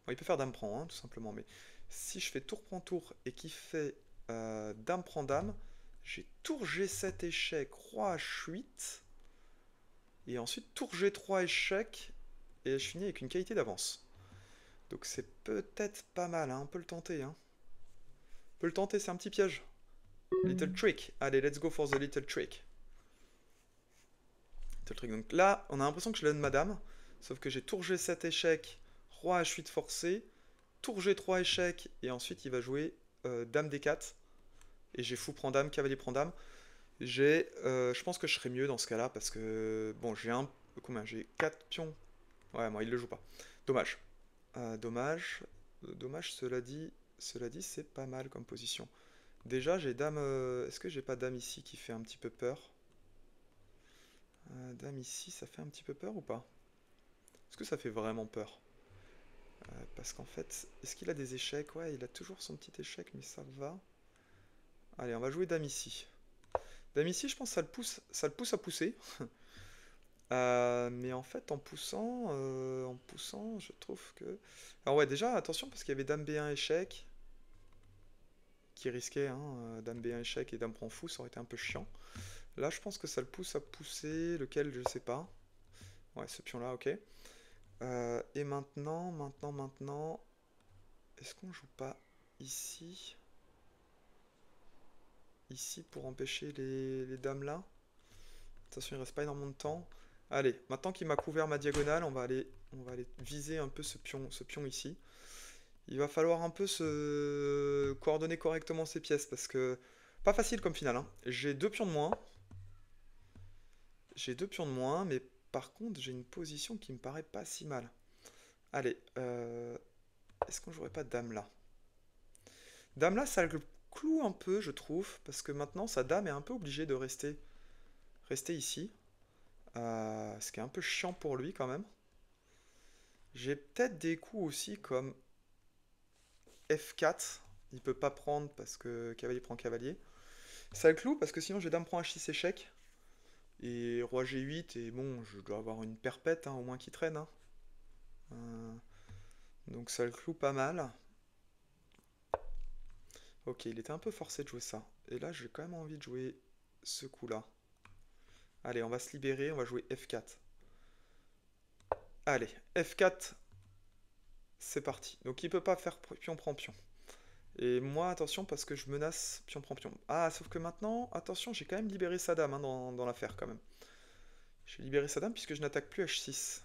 Bon, il peut faire dame prend, hein, tout simplement. Mais si je fais tour prend tour et qu'il fait dame prend dame, j'ai tour G7 échec, roi H8. Et ensuite tour G3 échec. Et je finis avec une qualité d'avance. Donc c'est peut-être pas mal, hein, on peut le tenter. Hein. On peut le tenter, c'est un petit piège. Little trick. Allez, let's go for the little trick. Little trick. Donc là, on a l'impression que je donne madame. Sauf que j'ai tour G7 échec, roi H8 forcé, tour G3 échec, et ensuite il va jouer dame D4. Et j'ai fou prend dame, cavalier prend dame. Je pense que je serais mieux dans ce cas-là, parce que, bon, j'ai un... Combien? J'ai 4 pions. Ouais, moi, il le joue pas. Dommage. Dommage. Dommage, cela dit, c'est pas mal comme position. Déjà, j'ai dame... Est-ce que j'ai pas dame ici qui fait un petit peu peur? Dame ici, ça fait un petit peu peur ou pas? Est-ce que ça fait vraiment peur? Parce qu'en fait, est-ce qu'il a des échecs? Ouais, il a toujours son petit échec, mais ça va. Allez, on va jouer dame ici. Dame ici, je pense que ça le pousse à pousser. Mais en fait, en poussant, je trouve que... Alors ouais, déjà, attention, parce qu'il y avait dame B1 échec, qui risquait, hein, dame B1 échec et dame prend fou, ça aurait été un peu chiant. Là, je pense que ça le pousse à pousser, lequel, je sais pas. Ouais, ce pion-là, ok. Et maintenant, est-ce qu'on joue pas ici? Ici, pour empêcher les dames là? Attention, il reste pas énormément de temps. Allez, maintenant qu'il m'a couvert ma diagonale, on va aller viser un peu ce pion ici. Il va falloir un peu se coordonner correctement ces pièces, parce que... Pas facile comme finale, hein. J'ai 2 pions de moins. J'ai 2 pions de moins, mais par contre, j'ai une position qui me paraît pas si mal. Allez, est-ce qu'on jouerait pas dame là? Dame là, ça le cloue un peu, je trouve, parce que maintenant, sa dame est un peu obligée de rester ici. Ce qui est un peu chiant pour lui quand même. J'ai peut-être des coups aussi comme F4. Il peut pas prendre parce que cavalier prend cavalier. Ça le cloue parce que sinon j'ai dame prend H6 échec. Et roi G8 et bon, je dois avoir une perpète hein, au moins qui traîne. Hein. Euh, donc ça le cloue pas mal. Ok, il était un peu forcé de jouer ça. Et là j'ai quand même envie de jouer ce coup-là. Allez, on va se libérer, on va jouer F4. Allez, F4, c'est parti. Donc il peut pas faire pion prend pion. Et moi, attention, parce que je menace pion prend pion. Ah, sauf que maintenant, attention, j'ai quand même libéré sa dame hein, dans l'affaire quand même. J'ai libéré sa dame puisque je n'attaque plus H6.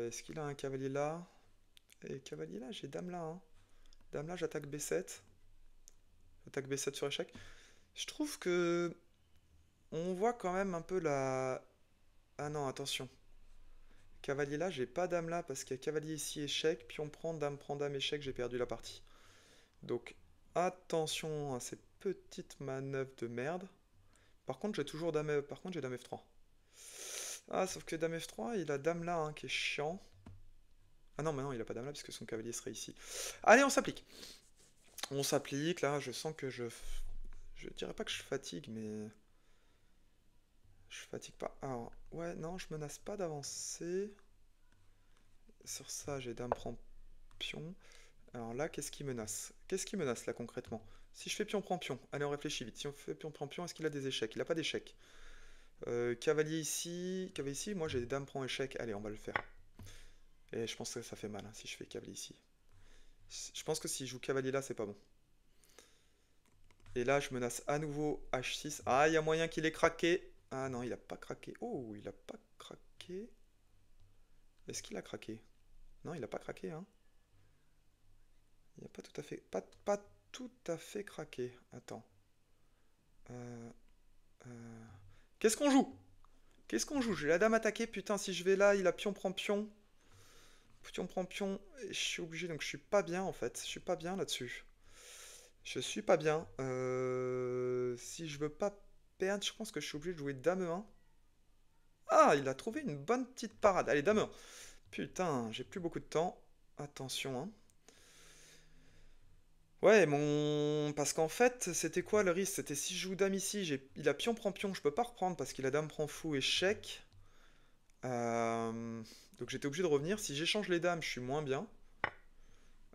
Est-ce qu'il a un cavalier là? Et cavalier là, j'ai dame là. Hein. Dame là, j'attaque B7. J'attaque B7 sur échec. Je trouve que on voit quand même un peu la... Ah non, attention. Cavalier là, j'ai pas dame là parce qu'il y a cavalier ici échec. Pion prend dame, échec, j'ai perdu la partie. Donc attention à ces petites manœuvres de merde. Par contre, j'ai toujours dame... Par contre, j'ai dame F3. Ah, sauf que dame F3, il a dame là hein, qui est chiant. Ah non, mais non, il a pas dame là parce que son cavalier serait ici. Allez, on s'applique. On s'applique, là, je sens que je... Je dirais pas que je fatigue, mais... Je fatigue pas. Alors, ouais, non, je menace pas d'avancer. Sur ça, j'ai dame prend pion. Alors là, qu'est-ce qui menace? Qu'est-ce qui menace, là, concrètement? Si je fais pion prend pion, allez, on réfléchit vite. Si on fait pion prend pion, est-ce qu'il a des échecs? Il a pas d'échecs. Cavalier ici, moi j'ai dame prend échec. Allez, on va le faire. Et je pense que ça fait mal hein, si je fais cavalier ici. Je pense que si je joue cavalier là, c'est pas bon. Et là, je menace à nouveau H6. Ah, il y a moyen qu'il ait craqué. Ah non, il a pas craqué. Oh, il a pas craqué. Est-ce qu'il a craqué? Non, il a pas craqué, hein. Il a pas tout à fait... Pas tout à fait craqué. Attends. Euh, euh, Qu'est-ce qu'on joue? Qu'est-ce qu'on joue? J'ai la dame attaquée. Putain, si je vais là, il a pion prend pion. Pion prend pion. Et je suis obligé, donc je suis pas bien en fait. Je suis pas bien là-dessus. Je suis pas bien. Si je veux pas perdre, je pense que je suis obligé de jouer dame 1. Ah, il a trouvé une bonne petite parade. Allez, dame 1. Putain, j'ai plus beaucoup de temps. Attention, hein. Ouais, mon... Parce qu'en fait, c'était quoi le risque? C'était si je joue dame ici, il a pion prend pion, je peux pas reprendre parce qu'il a dame prend fou, échec. Donc j'étais obligé de revenir. Si j'échange les dames, je suis moins bien.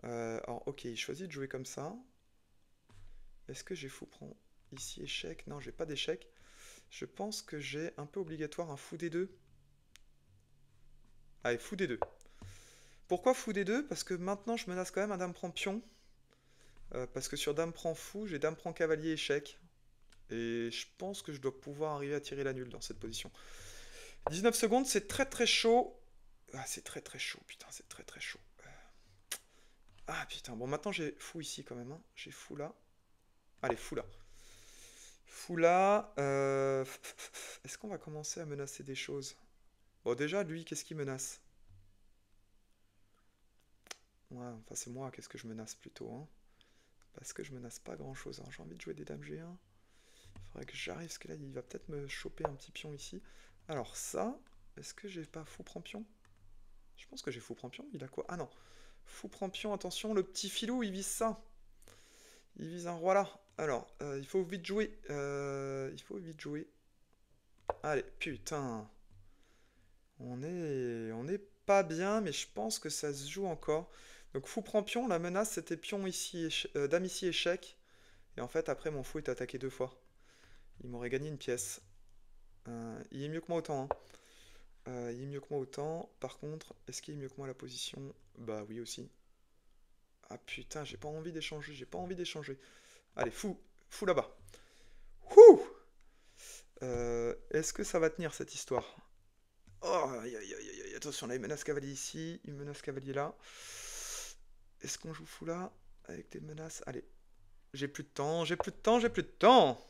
Alors, ok, il choisit de jouer comme ça. Est-ce que j'ai fou prend ici échec? Non, j'ai pas d'échec. Je pense que j'ai un peu obligatoire un fou D2. Allez, fou D2. Pourquoi fou D2? Parce que maintenant je menace quand même un dame prend pion. Parce que sur dame prend fou, j'ai dame prend cavalier échec. Et je pense que je dois pouvoir arriver à tirer la nulle dans cette position. 19 secondes, c'est très très chaud. Ah, c'est très très chaud, putain, c'est très très chaud. Ah putain, bon maintenant j'ai fou ici quand même. Hein. J'ai fou là. Allez, fou là. Fou là. Est-ce qu'on va commencer à menacer des choses? Bon, déjà, lui, qu'est-ce qu'il menace? Ouais, enfin, c'est moi, qu'est-ce que je menace plutôt, hein? Parce que je menace pas grand-chose, hein. J'ai envie de jouer des dames G1. Faudrait que j'arrive, parce que là, il va peut-être me choper un petit pion ici. Alors ça, est-ce que j'ai pas fou prend pion? Je pense que j'ai fou prend pion, il a quoi? Ah non. Fou prend pion, attention, le petit filou, il vise ça. Il vise un roi là. Alors, il faut vite jouer. Il faut vite jouer. Allez, putain. On est pas bien, mais je pense que ça se joue encore. Donc fou prend pion, la menace c'était pion ici, dame ici échec. Et en fait après mon fou est attaqué deux fois. Il m'aurait gagné une pièce. Il est mieux que moi autant. Hein. Il est mieux que moi autant. Par contre, est-ce qu'il est mieux que moi à la position? Bah oui aussi. Ah putain, j'ai pas envie d'échanger, j'ai pas envie d'échanger. Allez, fou là-bas. Ouh. Est-ce que ça va tenir cette histoire? Oh, aïe, aïe, aïe, aïe, attention, là, il menace cavalier ici, il menace cavalier là. Est-ce qu'on joue fou là avec des menaces? Allez, j'ai plus de temps, j'ai plus de temps, j'ai plus de temps.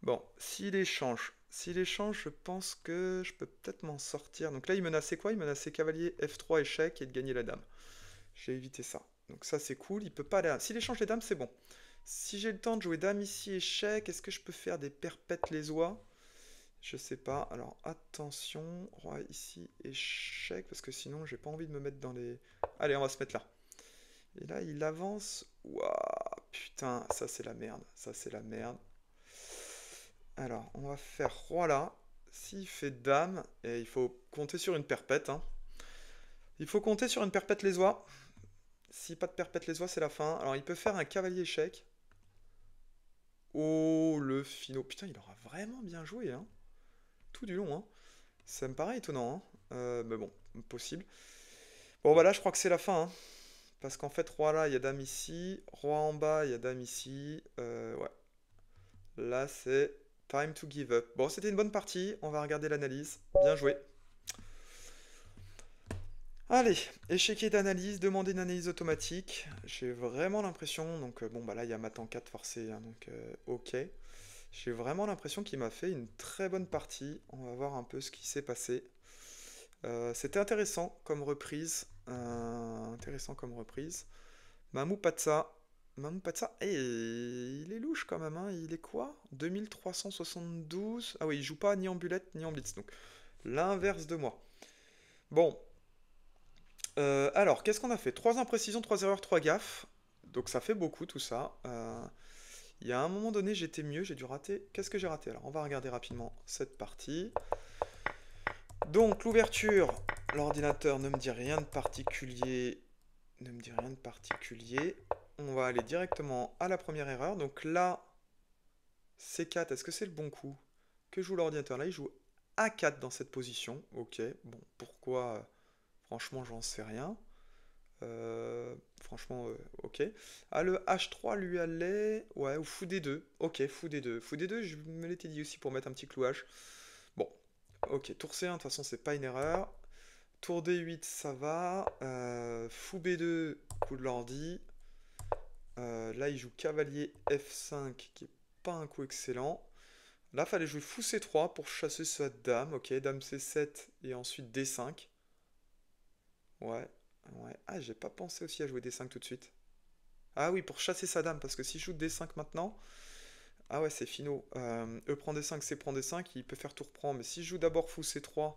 Bon, s'il échange, je pense que je peux peut-être m'en sortir. Donc là, il menaçait quoi? Il menaçait cavalier F3 échec et de gagner la dame. J'ai évité ça. Donc ça c'est cool, il peut pas aller... S'il échange les dames, c'est bon. Si j'ai le temps de jouer dame ici, échec, est-ce que je peux faire des perpètes les oies? Je sais pas. Alors attention, roi ici, échec, parce que sinon j'ai pas envie de me mettre dans les... Allez, on va se mettre là. Et là, il avance. Waouh, putain, ça c'est la merde. Ça c'est la merde. Alors, on va faire roi là. S'il fait dame, et il faut compter sur une perpète, hein. Il faut compter sur une perpète les oies. Si pas de perpète les oies, c'est la fin. Alors, il peut faire un cavalier échec. Oh, le finot. Putain, il aura vraiment bien joué, hein. Tout du long, hein. Ça me paraît étonnant, hein. Mais bon, possible. Bon, bah là, je crois que c'est la fin, hein. Parce qu'en fait, roi là, il y a dame ici. Roi en bas, il y a dame ici. Ouais. Là, c'est time to give up. Bon, c'était une bonne partie. On va regarder l'analyse. Bien joué. Allez, échiquier d'analyse, demander une analyse automatique. J'ai vraiment l'impression, donc bon bah là il y a mat en 4 forcé, hein, donc ok. J'ai vraiment l'impression qu'il m'a fait une très bonne partie. On va voir un peu ce qui s'est passé. C'était intéressant comme reprise. Intéressant comme reprise. Mamou Patsa. Mamou Patsa, et il est louche quand même, hein. Il est quoi? 2372. Ah oui, il joue pas ni en bulette ni en blitz, donc l'inverse de moi. Bon, alors, qu'est-ce qu'on a fait? 3 imprécisions, 3 erreurs, 3 gaffes. Donc ça fait beaucoup tout ça. Il y a un moment donné, j'étais mieux, j'ai dû rater. Qu'est-ce que j'ai raté? Alors, on va regarder rapidement cette partie. Donc, l'ouverture, l'ordinateur ne me dit rien de particulier. Ne me dit rien de particulier. On va aller directement à la première erreur. Donc là, C4, est-ce que c'est le bon coup? Que joue l'ordinateur? Là, il joue A4 dans cette position. Ok, bon, pourquoi? Franchement, j'en sais rien. Franchement, ok. Ah, le H3 lui allait... Ouais, ou fou D2. Ok, fou D2. Fou D2, je me l'étais dit aussi pour mettre un petit clouage. Bon, ok. Tour C1, de toute façon, c'est pas une erreur. Tour D8, ça va. Fou B2, coup de l'ordi. Là, il joue cavalier F5, qui est pas un coup excellent. Là, fallait jouer fou C3 pour chasser sa dame. Ok, dame C7 et ensuite D5. Ouais, ouais. Ah, j'ai pas pensé aussi à jouer D5 tout de suite. Ah oui, pour chasser sa dame, parce que si je joue D5 maintenant... Ah ouais, c'est finaux. E prend D5, C prend D5, il peut faire tour prend. Mais si je joue d'abord fou C3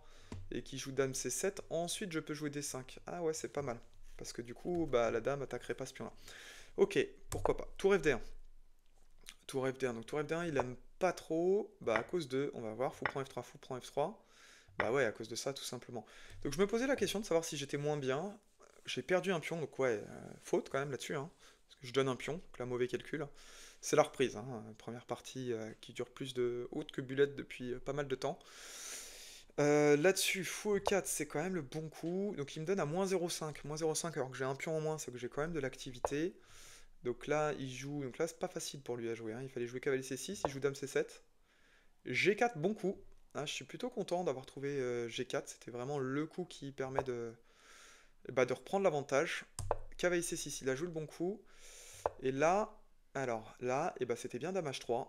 et qu'il joue dame C7, ensuite je peux jouer D5. Ah ouais, c'est pas mal. Parce que du coup, bah, la dame attaquerait pas ce pion-là. Ok, pourquoi pas. Tour FD1. Tour FD1. Donc tour FD1, il aime pas trop. Bah à cause de... On va voir, fou prend F3, fou prend F3. Bah ouais, à cause de ça, tout simplement. Donc je me posais la question de savoir si j'étais moins bien. J'ai perdu un pion, donc ouais, faute quand même là-dessus, hein, parce que je donne un pion, donc là, mauvais calcul. C'est la reprise, hein, première partie qui dure plus de haute que bulette depuis pas mal de temps. Là-dessus, fou E4, c'est quand même le bon coup. Donc il me donne à moins 0,5. Moins 0,5 alors que j'ai un pion en moins, c'est que j'ai quand même de l'activité. Donc là, il joue... Donc là, c'est pas facile pour lui à jouer, hein. Il fallait jouer cavalier C6, il joue dame C7. G4, bon coup. Ah, je suis plutôt content d'avoir trouvé G4. C'était vraiment le coup qui permet de reprendre l'avantage. Cavalier C6, il a joué le bon coup. Et là, alors là, c'était bien dame H3.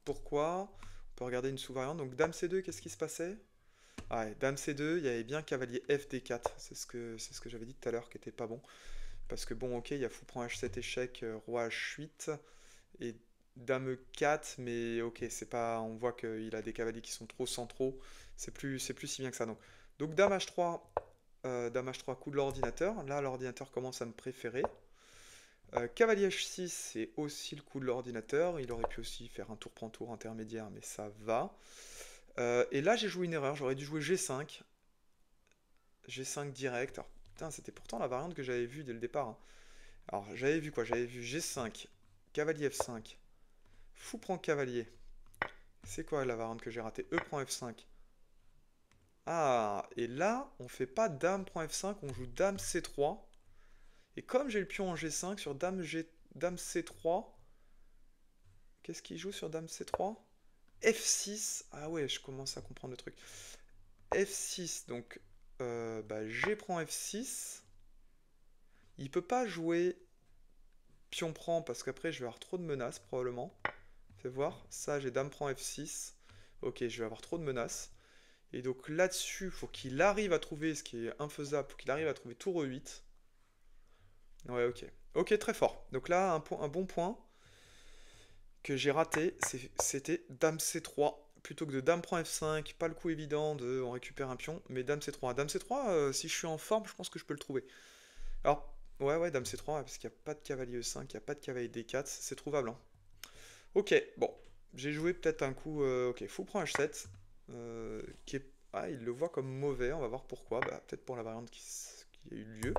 Pourquoi? On peut regarder une sous-variante. Donc dame C2, qu'est-ce qui se passait? Ah ouais, dame C2, il y avait bien cavalier FD4. C'est ce que j'avais dit tout à l'heure qui était pas bon. Parce que bon, ok, il y a fou prend H7 échec, roi H8 et dame E4, mais ok, c'est pas, on voit qu'il a des cavaliers qui sont trop centraux. C'est plus si bien que ça. Donc dame H3, dame H3, coup de l'ordinateur. Là, l'ordinateur commence à me préférer. Cavalier H6, c'est aussi le coup de l'ordinateur. Il aurait pu aussi faire un tour prend tour intermédiaire, mais ça va. Et là, j'ai joué une erreur. J'aurais dû jouer G5. G5 direct. Alors, putain, c'était pourtant la variante que j'avais vue dès le départ, hein. Alors, j'avais vu quoi? J'avais vu G5, cavalier F5, fou prend cavalier. C'est quoi la variante que j'ai ratée? E prend F5. Ah, et là, on fait pas dame prend F5, on joue dame C3. Et comme j'ai le pion en G5 sur dame C3, qu'est-ce qu'il joue sur dame C3? F6. Ah ouais, je commence à comprendre le truc. F6, donc G prend F6. Il peut pas jouer pion prend parce qu'après je vais avoir trop de menaces probablement. Fais voir, ça j'ai dame prend F6. Ok, je vais avoir trop de menaces. Et donc là-dessus, il faut qu'il arrive à trouver, ce qui est infaisable, faut qu'il arrive à trouver tour E8. Ouais, ok. Ok, très fort. Donc là, un bon point que j'ai raté, c'était Dame C3. Plutôt que de Dame prend F5, pas le coup évident de on récupère un pion, mais Dame C3. Dame C3, si je suis en forme, je pense que je peux le trouver. Alors, ouais, Dame C3, parce qu'il n'y a pas de cavalier E5, il n'y a pas de cavalier D4, c'est trouvable, hein. Ok, bon, j'ai joué peut-être un coup, ok, fou prend H7, qui est... Ah, il le voit comme mauvais, on va voir pourquoi, bah, peut-être pour la variante qui a eu lieu.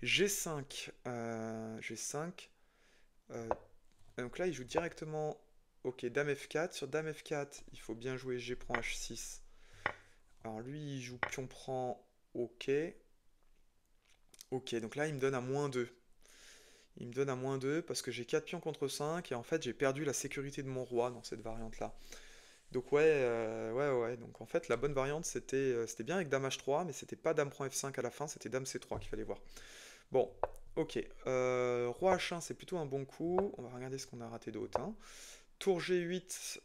G5, G5, euh, donc là il joue directement, ok, Dame F4, sur Dame F4, il faut bien jouer G prend H6. Alors lui il joue pion prend, ok, ok, donc là il me donne à -2. Il me donne à -2 parce que j'ai 4 pions contre 5 et en fait j'ai perdu la sécurité de mon roi dans cette variante-là. Donc ouais, ouais. Donc en fait la bonne variante c'était bien avec Dame H3, mais c'était pas Dame prend F5 à la fin, c'était Dame C3 qu'il fallait voir. Bon, ok. Roi H1 c'est plutôt un bon coup. On va regarder ce qu'on a raté d'autre, hein. Tour G8,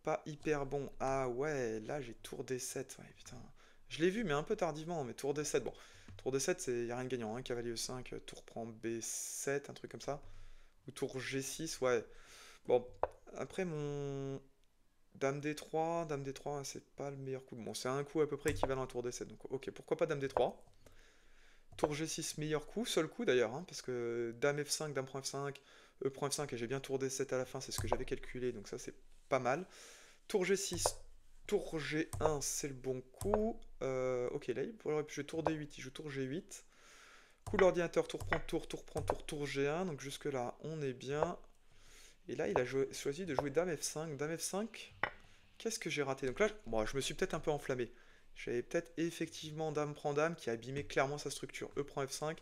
pas hyper bon. Ah ouais, là j'ai tour D7. Ouais, putain. Je l'ai vu, mais un peu tardivement. Mais tour D7, bon. Tour D7, il n'y a rien de gagnant, hein. Cavalier E5, tour prend B7, un truc comme ça. Ou tour G6, ouais. Bon, après mon Dame D3, c'est pas le meilleur coup. Bon, c'est un coup à peu près équivalent à tour D7. Donc, ok, pourquoi pas Dame D3. Tour G6, meilleur coup, seul coup d'ailleurs, hein, parce que Dame F5, Dame prend F5, E prend F5, et j'ai bien tour D7 à la fin, c'est ce que j'avais calculé, donc ça c'est pas mal. Tour G6, tour G1, c'est le bon coup. Ok, là il aurait pu jouer tour D8, il joue tour G8. Coup l'ordinateur, tour prend tour, tour prend tour, tour G1, donc jusque là on est bien. Et là il a choisi de jouer Dame F5, Dame F5. Qu'est-ce que j'ai raté? Donc là, bon, je me suis peut-être un peu enflammé. J'avais peut-être effectivement Dame prend Dame qui a abîmé clairement sa structure. E prend F5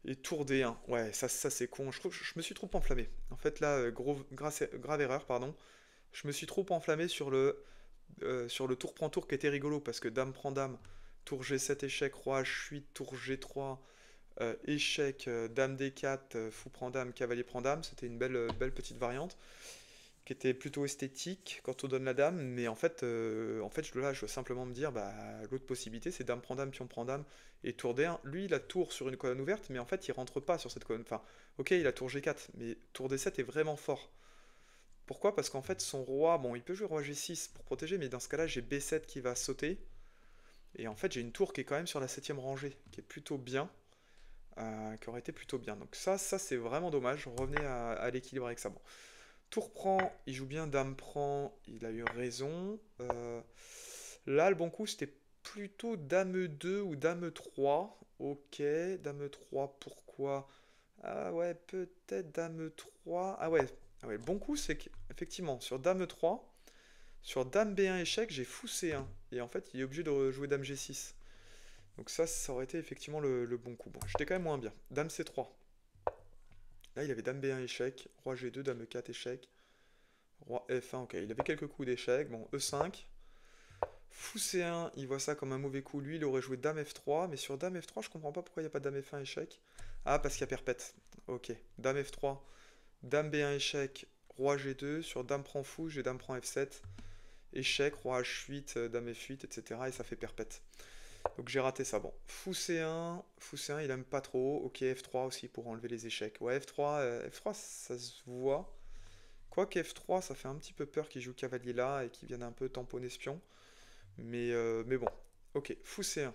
et tour D1. Ouais, ça c'est con. Je trouve que je me suis trop enflammé. En fait là, grave erreur, pardon. Je me suis trop enflammé sur le tour prend tour qui était rigolo parce que Dame prend Dame, tour G7 échec, Roi H8, tour G3, échec, Dame D4, Fou prend Dame, Cavalier prend Dame. C'était une belle petite variante qui était plutôt esthétique quand on donne la dame, mais je dois simplement me dire, bah, l'autre possibilité, c'est dame prend dame, pion prend dame, et tour D1. Lui, il a tour sur une colonne ouverte, mais en fait, il rentre pas sur cette colonne. Enfin, ok, il a tour G4, mais tour D7 est vraiment fort. Pourquoi? Parce qu'en fait, son roi, bon, il peut jouer roi G6 pour protéger, mais dans ce cas-là, j'ai B7 qui va sauter, et en fait, j'ai une tour qui est quand même sur la septième rangée, qui est plutôt bien, qui aurait été plutôt bien. Donc ça c'est vraiment dommage. Revenez à l'équilibre avec ça. Bon. Tour prend, il joue bien, dame prend, il a eu raison. Là, le bon coup, c'était plutôt dame 2 ou dame 3. Ok, dame 3, pourquoi? Ah ouais, peut-être dame 3. Ah ouais, le bon coup, c'est qu'effectivement, sur dame 3, sur dame B1 échec, j'ai fou C1. Et en fait, il est obligé de jouer dame G6. Donc ça aurait été effectivement le bon coup. Bon, j'étais quand même moins bien. Dame C3. Là, il avait dame B1 échec, roi G2, dame E4 échec. Roi F1, ok, il avait quelques coups d'échec. Bon, E5. Fou C1, il voit ça comme un mauvais coup. Lui, il aurait joué Dame F3, mais sur Dame F3, je comprends pas pourquoi il n'y a pas Dame F1 échec. Ah, parce qu'il y a perpète. Ok, Dame F3, Dame B1 échec, Roi G2. Sur Dame prend fou, j'ai Dame prend F7, échec, Roi H8, Dame F8, etc. Et ça fait perpète. Donc j'ai raté ça. Bon, Fou C1, il aime pas trop. Ok, F3 aussi pour enlever les échecs. Ouais, F3, ça se voit. Quoique F3, ça fait un petit peu peur qu'il joue cavalier là et qu'il vienne un peu tamponner ce pion. Mais bon. Ok, fou C1.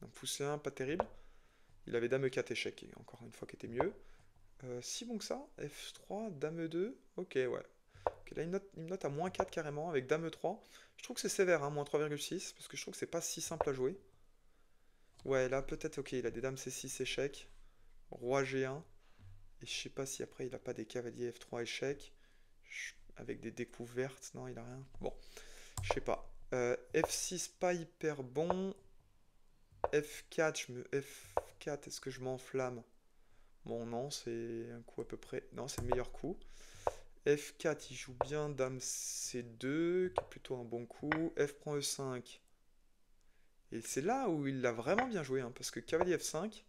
Donc fou C1, pas terrible. Il avait dame E4 échec, et encore une fois qui était mieux. Si bon que ça, F3, dame E2, ok, ouais. Ok, là il me note à -4 carrément, avec dame E3. Je trouve que c'est sévère, hein, -3,6, parce que je trouve que c'est pas si simple à jouer. Ouais, là peut-être, ok, il a des dames C6 échec, roi G1, et je sais pas si après il a pas des cavaliers F3 échec, avec des découvertes, non, il a rien. Bon, je sais pas. F6 pas hyper bon. F4, est-ce que je m'enflamme? Bon, non, c'est un coup à peu près. Non, c'est le meilleur coup. F4, il joue bien Dame C2, qui est plutôt un bon coup. F prend E5. Et c'est là où il l'a vraiment bien joué, hein, parce que cavalier F5,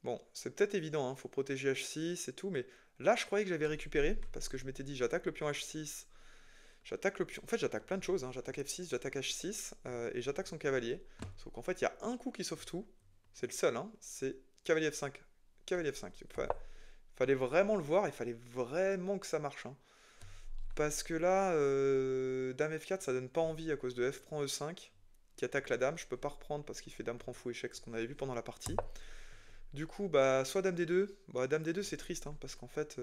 bon, c'est peut-être évident, hein, faut protéger H6 et tout, mais là, je croyais que j'avais récupéré, parce que je m'étais dit, j'attaque le pion H6, j'attaque le pion. En fait, j'attaque plein de choses, hein. J'attaque F6, j'attaque H6, et j'attaque son cavalier. Sauf qu'en fait, il y a un coup qui sauve tout. C'est le seul, hein. C'est cavalier F5. cavalier F5. Fallait vraiment le voir, il fallait vraiment que ça marche, hein. Parce que là, dame F4, ça donne pas envie à cause de F prend E5, qui attaque la dame. Je peux pas reprendre parce qu'il fait dame prend fou échec, ce qu'on avait vu pendant la partie. Du coup, bah, soit dame D2. Bah, dame D2, c'est triste, hein, parce qu'en fait,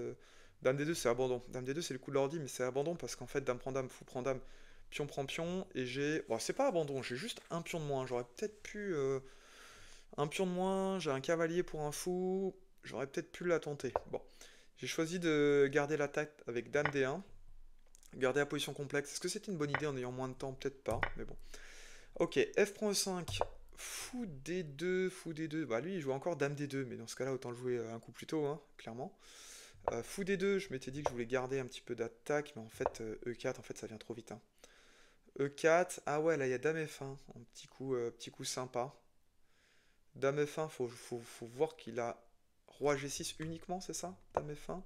dame D2, c'est abandon. Dame D2, c'est le coup de l'ordi, mais c'est abandon parce qu'en fait, dame prend dame, fou prend dame, pion prend pion, et j'ai... Bon, c'est pas abandon, j'ai juste un pion de moins. J'aurais peut-être pu... un pion de moins, j'ai un cavalier pour un fou, j'aurais peut-être pu la tenter. Bon, j'ai choisi de garder l'attaque avec dame D1. Garder la position complexe. Est-ce que c'était une bonne idée en ayant moins de temps? Peut-être pas, mais bon. Ok, F prend E5, fou D2, fou D2. Bah lui, il joue encore dame D2, mais dans ce cas-là, autant le jouer un coup plus tôt, hein, clairement. Fou D2, je m'étais dit que je voulais garder un petit peu d'attaque, mais en fait, E4, en fait, ça vient trop vite, hein. E4, ah ouais, là, il y a dame F1, un petit coup sympa. Dame F1, faut voir qu'il a roi G6 uniquement, c'est ça? Dame F1.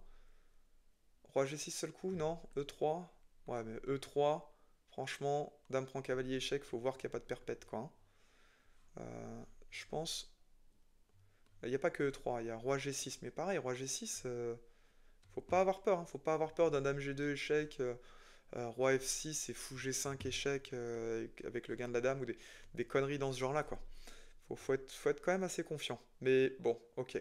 Roi G6 seul coup, non? E3. Ouais, mais E3, franchement, dame prend cavalier échec, faut voir qu'il n'y a pas de perpète, quoi, hein. Je pense. Il n'y a pas que E3, il y a roi G6. Mais pareil, roi G6, faut pas avoir peur, hein. Faut pas avoir peur d'un dame G2 échec, roi F6 et fou G5 échec avec le gain de la dame ou des conneries dans ce genre-là, quoi. Faut être quand même assez confiant. Mais bon, ok.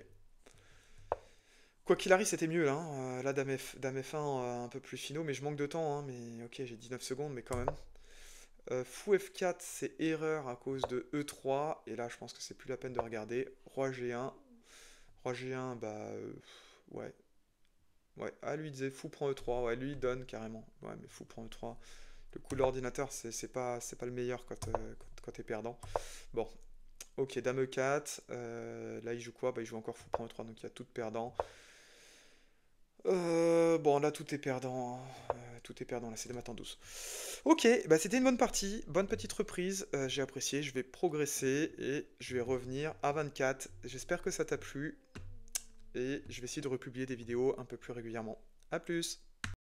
Quoi qu'il arrive, c'était mieux là, hein. Là, dame F1 un peu plus finaux, mais je manque de temps, hein. Mais ok, j'ai 19 secondes, mais quand même. Fou F4, c'est erreur à cause de E3. Et là, je pense que c'est plus la peine de regarder. Roi G1. Roi G1, bah. Ouais. Ouais. Ah, lui il disait fou prend E3. Ouais, lui il donne carrément. Ouais, mais fou prend E3. Le coup de l'ordinateur, c'est pas le meilleur quand t'es perdant. Bon. Ok, dame E4. Là, il joue quoi? Bah, il joue encore fou prend E3, donc il y a tout de perdant. Bon, là, tout est perdant, hein. Tout est perdant, là, c'est des matins douces. Ok, bah c'était une bonne partie, bonne petite reprise, j'ai apprécié, je vais progresser et je vais revenir à 24. J'espère que ça t'a plu et je vais essayer de republier des vidéos un peu plus régulièrement. A plus!